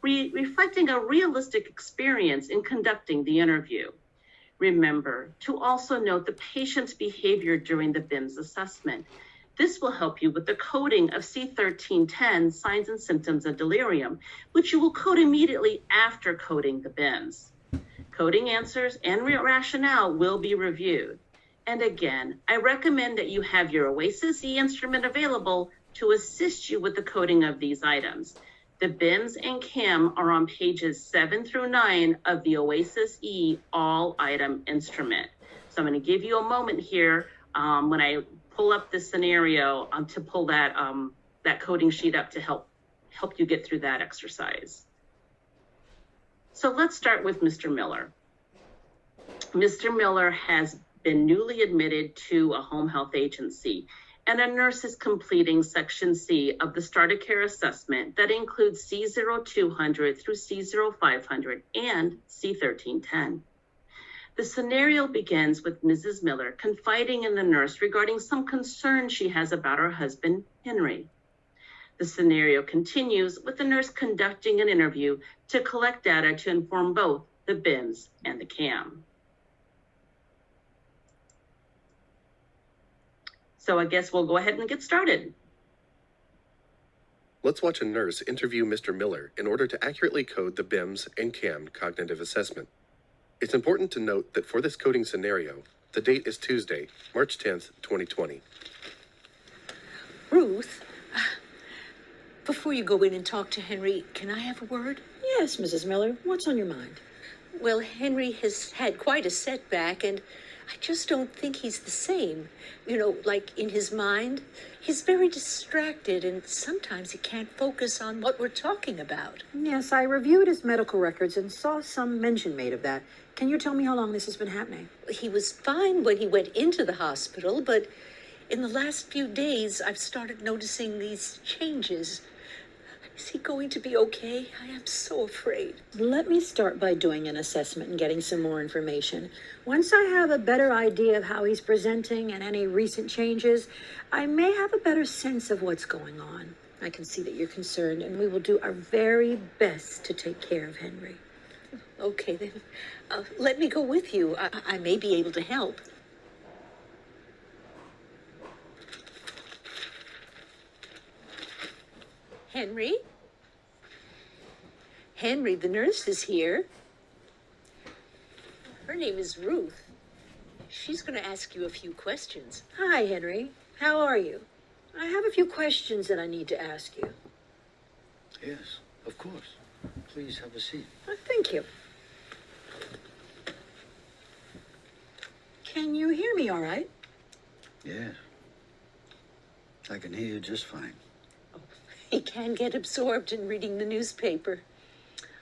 reflecting a realistic experience in conducting the interview. Remember to also note the patient's behavior during the Bims assessment. This will help you with the coding of C1310, signs and symptoms of delirium, which you will code immediately after coding the Bims. Coding answers and rationale will be reviewed. And again, I recommend that you have your Oasis E instrument available to assist you with the coding of these items. The Bims and Cam are on pages 7 through 9 of the Oasis E all item instrument. So I'm going to give you a moment here when I pull up the scenario to pull that coding sheet up to help you get through that exercise. So let's start with Mr. Miller. Mr. Miller has been newly admitted to a home health agency, and a nurse is completing Section C of the Starter Care Assessment that includes C0200 through C0500 and C1310. The scenario begins with Mrs. Miller confiding in the nurse regarding some concern she has about her husband, Henry. The scenario continues with the nurse conducting an interview to collect data to inform both the Bims and the CAM. So I guess we'll go ahead and get started. Let's watch a nurse interview Mr. Miller in order to accurately code the Bims and Cam cognitive assessment. It's important to note that for this coding scenario, the date is Tuesday, March 10th, 2020. Ruth, before you go in and talk to Henry, can I have a word? Yes, Mrs. Miller. What's on your mind? Well, Henry has had quite a setback, and I just don't think he's the same. You know, like in his mind, he's very distracted, and sometimes he can't focus on what we're talking about. Yes, I reviewed his medical records and saw some mention made of that. Can you tell me how long this has been happening? He was fine when he went into the hospital, but in the last few days, I've started noticing these changes. Is he going to be okay? I am so afraid. Let me start by doing an assessment and getting some more information. Once I have a better idea of how he's presenting and any recent changes, I may have a better sense of what's going on. I can see that you're concerned, and we will do our very best to take care of Henry. Okay, then. Let me go with you. I may be able to help. Henry? Henry, the nurse is here. Her name is Ruth. She's going to ask you a few questions. Hi, Henry. How are you? I have a few questions that I need to ask you. Yes, of course. Please have a seat. Thank you. Can you hear me all right? Yes. I can hear you just fine. He can get absorbed in reading the newspaper.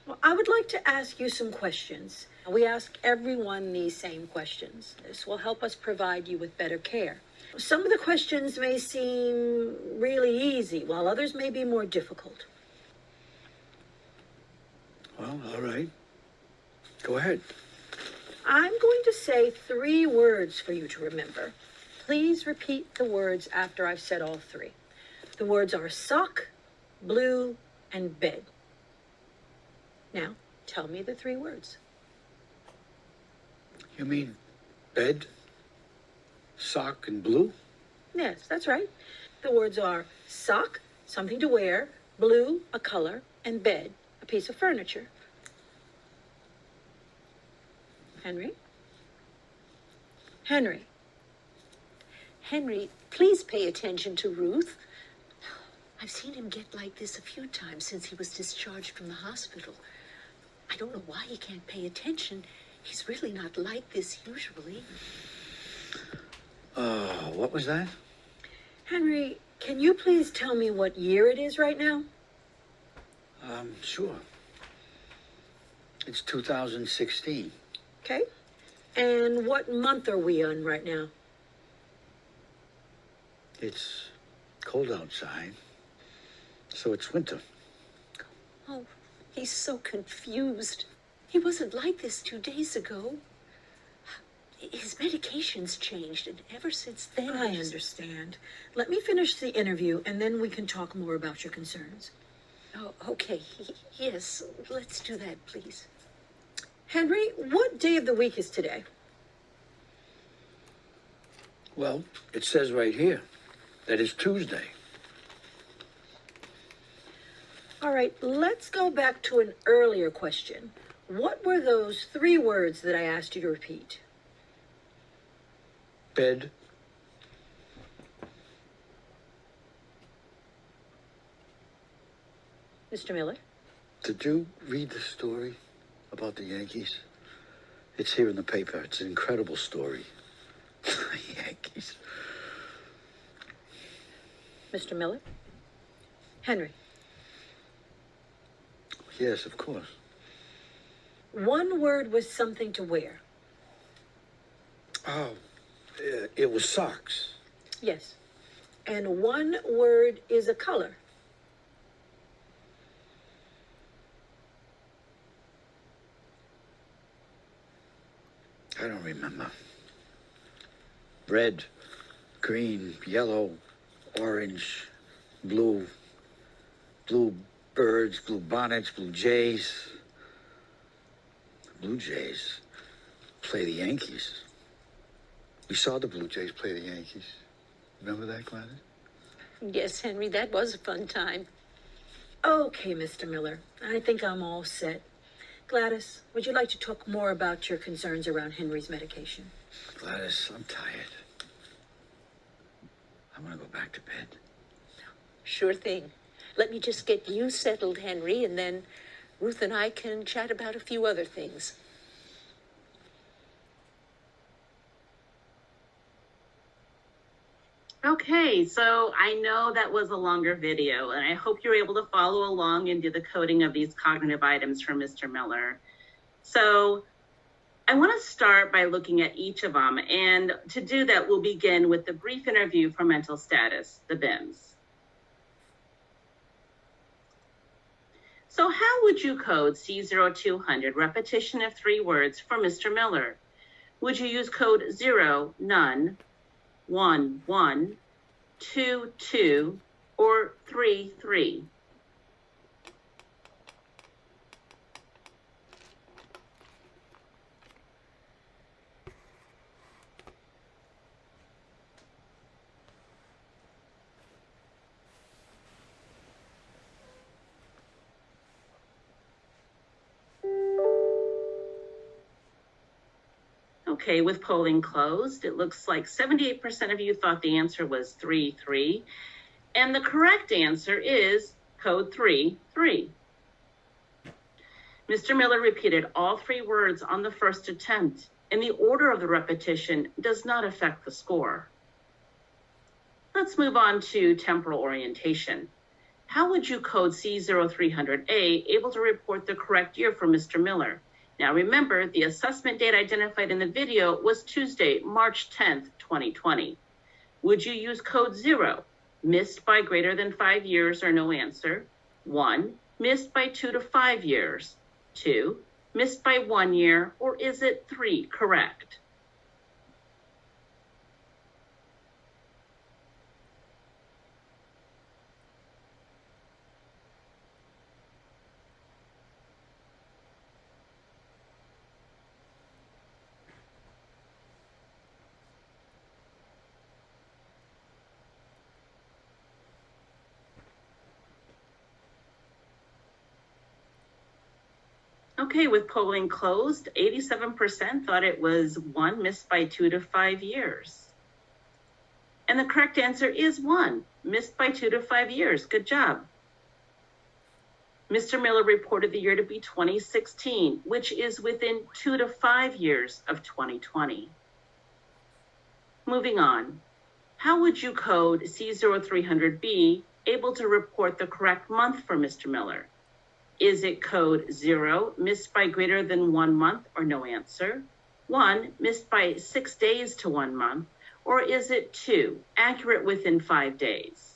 Well, I would like to ask you some questions. We ask everyone these same questions. This will help us provide you with better care. Some of the questions may seem really easy, while others may be more difficult. Well, all right. Go ahead. I'm going to say 3 words for you to remember. Please repeat the words after I've said all 3. The words are sock, blue, and bed. Now, tell me the 3 words. You mean bed, sock, and blue? Yes, that's right. The words are sock, something to wear, blue, a color, and bed, a piece of furniture. Henry? Henry? Henry, please pay attention to Ruth. I've seen him get like this a few times since he was discharged from the hospital. I don't know why he can't pay attention. He's really not like this usually. What was that? Henry, can you please tell me what year it is right now? Sure. It's 2016. Okay. And what month are we on right now? It's cold outside, so it's winter. Oh, he's so confused. He wasn't like this 2 days ago. His medication's changed, and ever since then... I understand. Let me finish the interview, and then we can talk more about your concerns. Oh, okay. Yes, let's do that, please. Henry, what day of the week is today? Well, it says right here that it's Tuesday. All right, let's go back to an earlier question. What were those 3 words that I asked you to repeat? Bed. Mr. Miller? Did you read the story about the Yankees? It's here in the paper. It's an incredible story. Yankees. Mr. Miller? Henry? Yes, of course. 1 word was something to wear. Oh, it was socks. Yes. And 1 word is a color. I don't remember. Red, green, yellow, orange, blue, blue birds, blue bonnets, blue jays. The Blue Jays play the Yankees. We saw the Blue Jays play the Yankees. Remember that, Gladys? Yes, Henry, that was a fun time. Okay, Mr. Miller. I think I'm all set. Gladys, would you like to talk more about your concerns around Henry's medication? Gladys, I'm tired. I want to go back to bed. Sure thing. Let me just get you settled, Henry, and then Ruth and I can chat about a few other things. Okay, so I know that was a longer video, and I hope you're able to follow along and do the coding of these cognitive items for Mr. Miller. So I want to start by looking at each of them, and to do that, we'll begin with the brief interview for mental status, the BIMS. So how would you code C0200, repetition of 3 words, for Mr. Miller? Would you use code 0, none, 1, 1, 2, 2, or 3, 3? Okay, with polling closed, it looks like 78% of you thought the answer was 3, 3. And the correct answer is code 3, 3. Mr. Miller repeated all 3 words on the first attempt, and the order of the repetition does not affect the score. Let's move on to temporal orientation. How would you code C0300A able to report the correct year for Mr. Miller? Now remember, the assessment date identified in the video was Tuesday, March 10th, 2020. Would you use code 0, missed by greater than 5 years or no answer? 1, missed by 2 to 5 years? 2, missed by 1 year? Or is it 3 correct? Okay, with polling closed, 87% thought it was 1, missed by 2 to 5 years. And the correct answer is 1, missed by 2 to 5 years. Good job. Mr. Miller reported the year to be 2016, which is within 2 to 5 years of 2020. Moving on. How would you code C0300B able to report the correct month for Mr. Miller? Is it code 0, missed by greater than 1 month or no answer? 1, missed by 6 days to 1 month? Or is it 2, accurate within 5 days?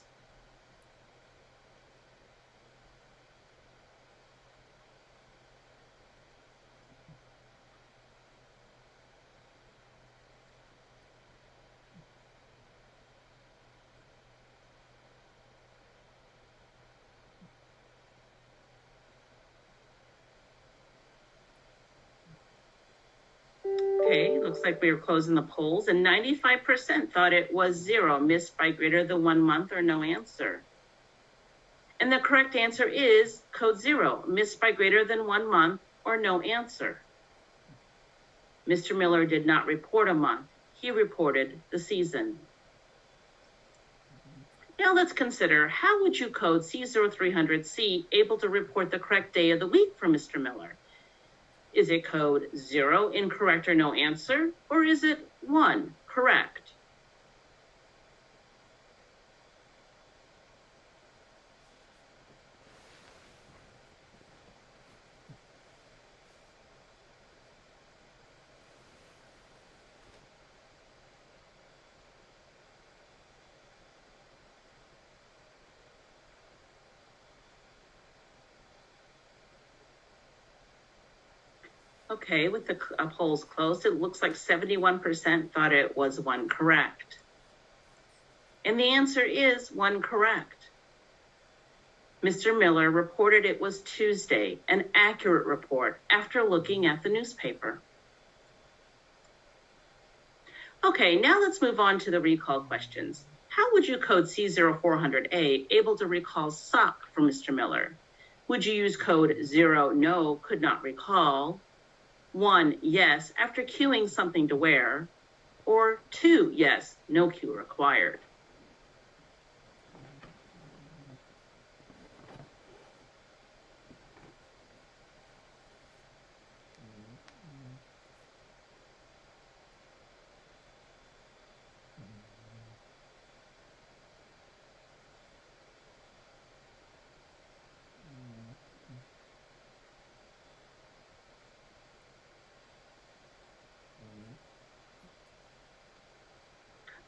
looks like we are closing the polls, and 95% thought it was 0, missed by greater than 1 month or no answer. And the correct answer is code 0, missed by greater than 1 month or no answer. Mr. Miller did not report a month. He reported the season. Now let's consider, how would you code C0300C able to report the correct day of the week for Mr. Miller? Is it code 0, incorrect or no answer, or is it 1, correct? Okay, with the polls closed, it looks like 71% thought it was 1, correct. And the answer is 1, correct. Mr. Miller reported it was Tuesday, an accurate report after looking at the newspaper. Okay, now let's move on to the recall questions. How would you code C0400A able to recall sock from Mr. Miller? Would you use code 0, no, could not recall, 1, yes, after cueing something to wear, or 2, yes, no cue required?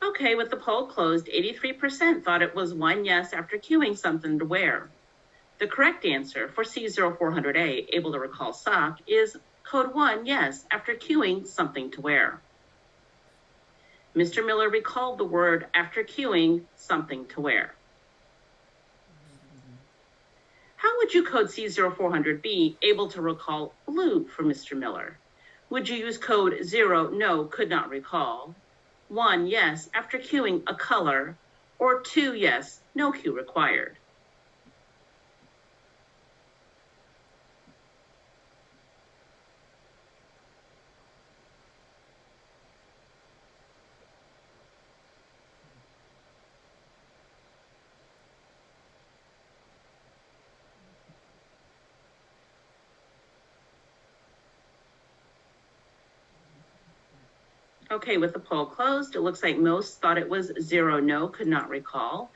Okay, with the poll closed, 83% thought it was 1, yes, after cueing something to wear. The correct answer for C0400A, able to recall sock, is code 1, yes, after cueing something to wear. Mr. Miller recalled the word after cueing something to wear. How would you code C0400B, able to recall blue for Mr. Miller? Would you use code 0, no, could not recall, 1, yes, after cueing a color, or 2, yes, no cue required? Okay, with the poll closed, it looks like most thought it was 0, no, could not recall.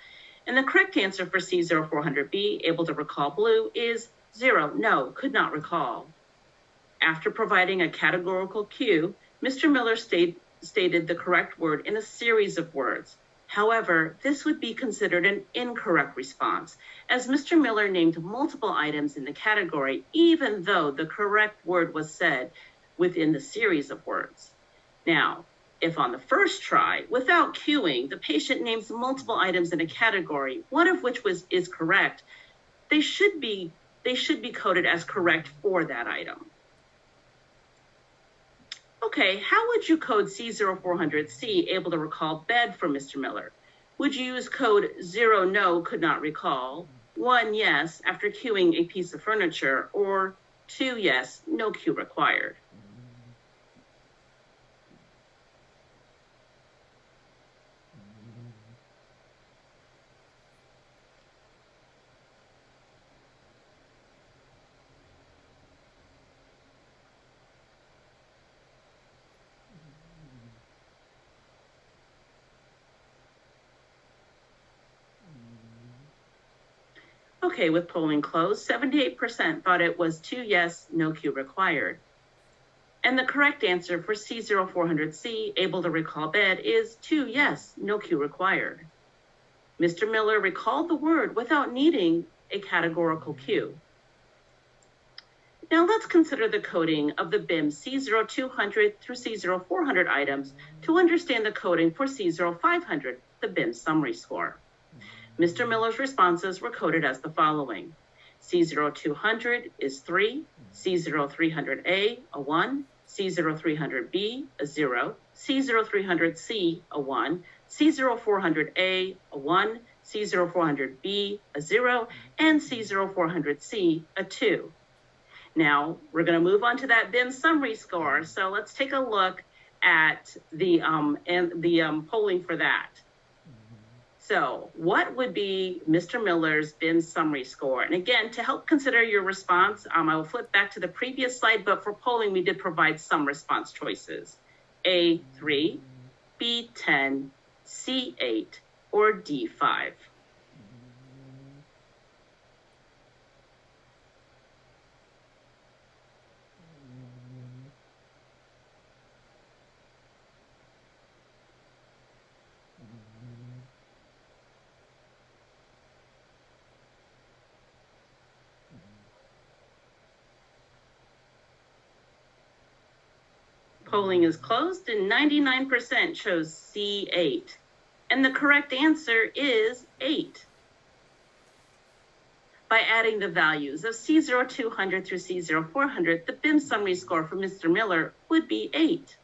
And the correct answer for C0400B, able to recall blue, is 0, no, could not recall. After providing a categorical cue, Mr. Miller stated the correct word in a series of words. However, this would be considered an incorrect response, as Mr. Miller named multiple items in the category, even though the correct word was said within the series of words. Now, if on the first try, without cueing, the patient names multiple items in a category, one of which is correct, they should be coded as correct for that item. Okay, how would you code C0400C, able to recall bed for Mr. Miller? Would you use code 0, no, could not recall, 1, yes, after cueing a piece of furniture, or 2, yes, no cue required? Okay, with polling closed, 78% thought it was 2, yes, no cue required. And the correct answer for C0400C, able to recall bed, is 2, yes, no cue required. Mr. Miller recalled the word without needing a categorical cue. Now let's consider the coding of the Bims C0200 through C0400 items to understand the coding for C0500, the Bims summary score. Mr. Miller's responses were coded as the following. C0200 is 3, C0300A, a 1, C0300B, a 0, C0300C, a 1, C0400A, a 1, C0400B, a 0, and C0400C, a 2. Now, we're going to move on to that Bims summary score. So let's take a look at the polling for that. So what would be Mr. Miller's Bims summary score? And again, to help consider your response, I will flip back to the previous slide, but for polling, we did provide some response choices. A3, B10, C8, or D5. Polling is closed and 99% chose C8. And the correct answer is 8. By adding the values of C0200 through C0400, the Bims summary score for Mr. Miller would be 8.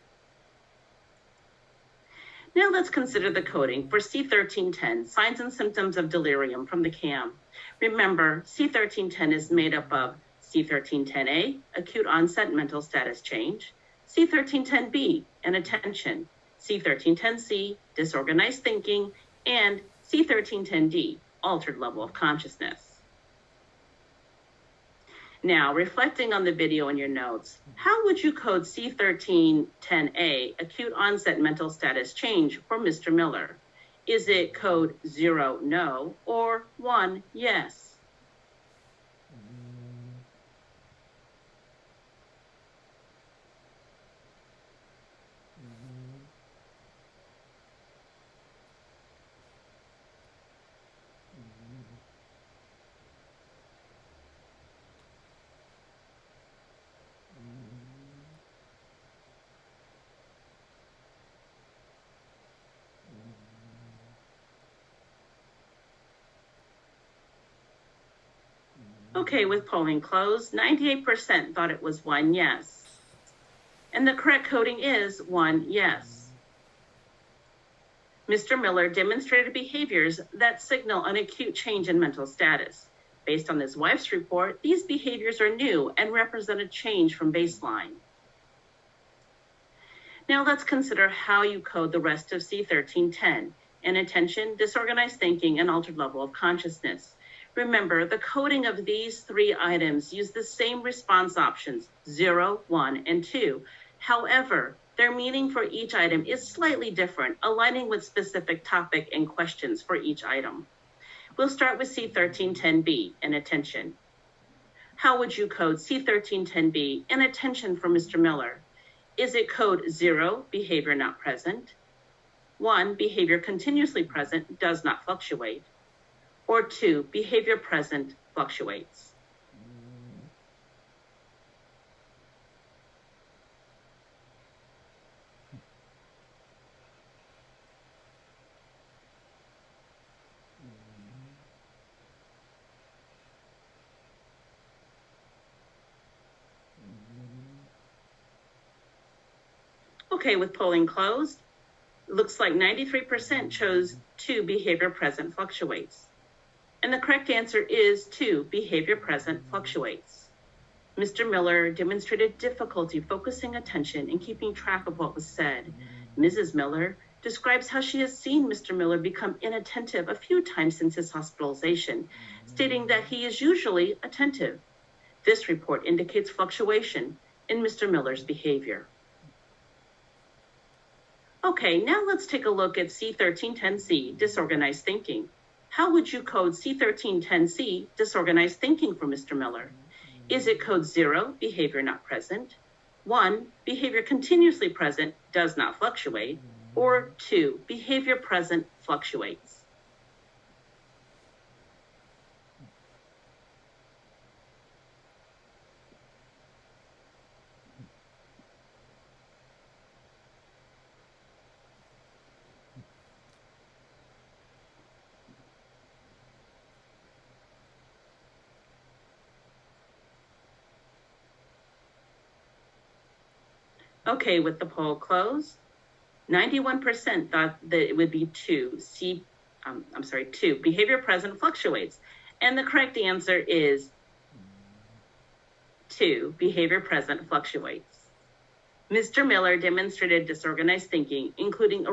Now let's consider the coding for C1310, signs and symptoms of delirium from the CAM. Remember, C1310 is made up of C1310A, acute onset mental status change, C1310B, inattention, C1310C, disorganized thinking, and C1310D, altered level of consciousness. Now, reflecting on the video in your notes, how would you code C1310A, acute onset mental status change, for Mr. Miller? Is it code 0, no, or 1, yes? Okay, with polling closed, 98% thought it was 1 yes. And the correct coding is 1 yes. Mr. Miller demonstrated behaviors that signal an acute change in mental status. Based on his wife's report, these behaviors are new and represent a change from baseline. Now let's consider how you code the rest of C1310, inattention, disorganized thinking, and altered level of consciousness. Remember, the coding of these 3 items use the same response options, 0, 1, and 2. However, their meaning for each item is slightly different, aligning with specific topic and questions for each item. We'll start with C1310B, inattention. How would you code C1310B, inattention, for Mr. Miller? Is it code 0, behavior not present, 1, behavior continuously present, does not fluctuate, or 2, behavior present, fluctuates? Okay, with polling closed, it looks like 93% chose 2, behavior present, fluctuates. And the correct answer is 2, behavior present, fluctuates. Mr. Miller demonstrated difficulty focusing attention and keeping track of what was said. Mrs. Miller describes how she has seen Mr. Miller become inattentive a few times since his hospitalization, stating that he is usually attentive. This report indicates fluctuation in Mr. Miller's behavior. Okay, now let's take a look at C1310C, disorganized thinking. How would you code C1310C, disorganized thinking, for Mr. Miller? Is it code 0, behavior not present, 1, behavior continuously present, does not fluctuate, or 2, behavior present, fluctuates? Okay, with the poll closed, 91% thought that it would be 2, behavior present fluctuates. And the correct answer is 2, behavior present fluctuates. Mr. Miller demonstrated disorganized thinking, including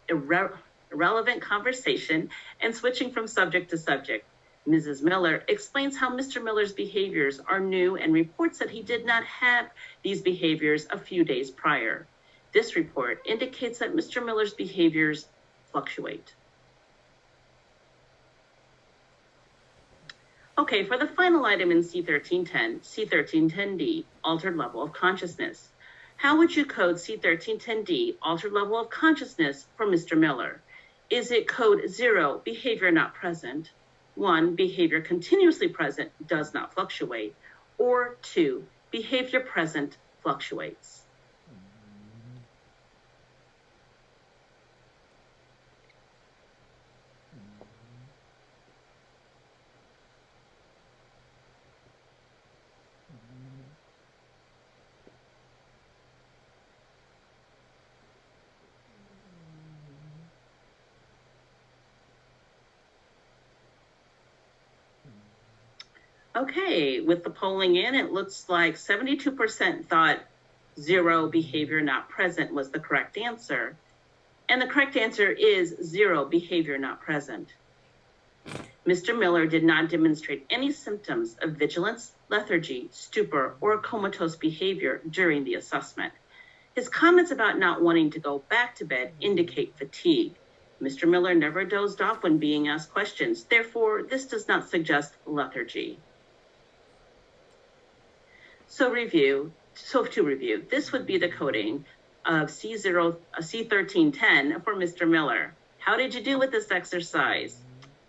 irrelevant conversation and switching from subject to subject. Mrs. Miller explains how Mr. Miller's behaviors are new and reports that he did not have these behaviors a few days prior. This report indicates that Mr. Miller's behaviors fluctuate. Okay, for the final item in C1310, C1310D, altered level of consciousness. How would you code C1310D, altered level of consciousness, for Mr. Miller? Is it code 0, behavior not present, 1, behavior continuously present, does not fluctuate, or 2, behavior present fluctuates? Okay, with the polling in, it looks like 72% thought 0, behavior not present, was the correct answer. And the correct answer is 0, behavior not present. Mr. Miller did not demonstrate any symptoms of vigilance, lethargy, stupor, or comatose behavior during the assessment. His comments about not wanting to go back to bed indicate fatigue. Mr. Miller never dozed off when being asked questions. Therefore, this does not suggest lethargy. So to review, this would be the coding of C1310 for Mr. Miller. How did you do with this exercise?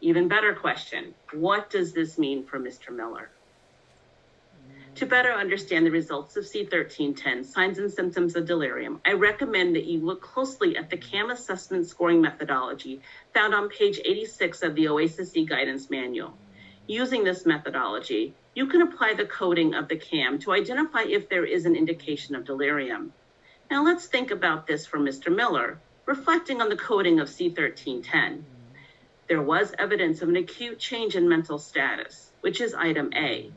Even better question, what does this mean for Mr. Miller? To better understand the results of C1310, signs and symptoms of delirium, I recommend that you look closely at the CAM assessment scoring methodology found on page 86 of the OASIS Guidance Manual. Using this methodology, you can apply the coding of the CAM to identify if there is an indication of delirium. Now let's think about this for Mr. Miller, reflecting on the coding of C1310. There was evidence of an acute change in mental status, which is item A,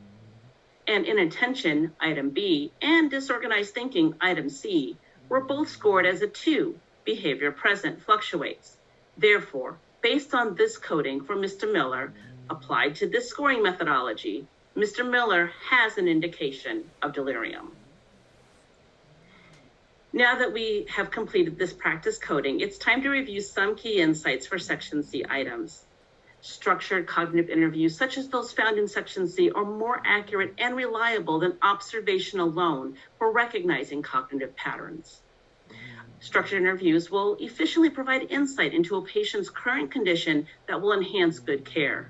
and inattention, item B, and disorganized thinking, item C, were both scored as a 2, behavior present fluctuates. Therefore, based on this coding for Mr. Miller, applied to this scoring methodology, Mr. Miller has an indication of delirium. Now that we have completed this practice coding, it's time to review some key insights for Section C items. Structured cognitive interviews, such as those found in Section C, are more accurate and reliable than observation alone for recognizing cognitive patterns. Structured interviews will efficiently provide insight into a patient's current condition that will enhance good care.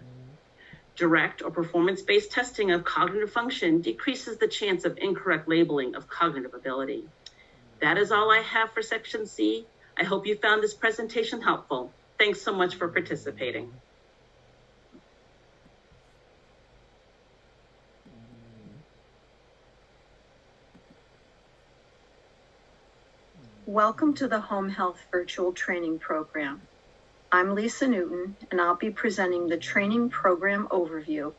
Direct or performance-based testing of cognitive function decreases the chance of incorrect labeling of cognitive ability. That is all I have for Section C. I hope you found this presentation helpful. Thanks so much for participating. Welcome to the Home Health Virtual Training Program. I'm Lisa Newton, and I'll be presenting the training program overview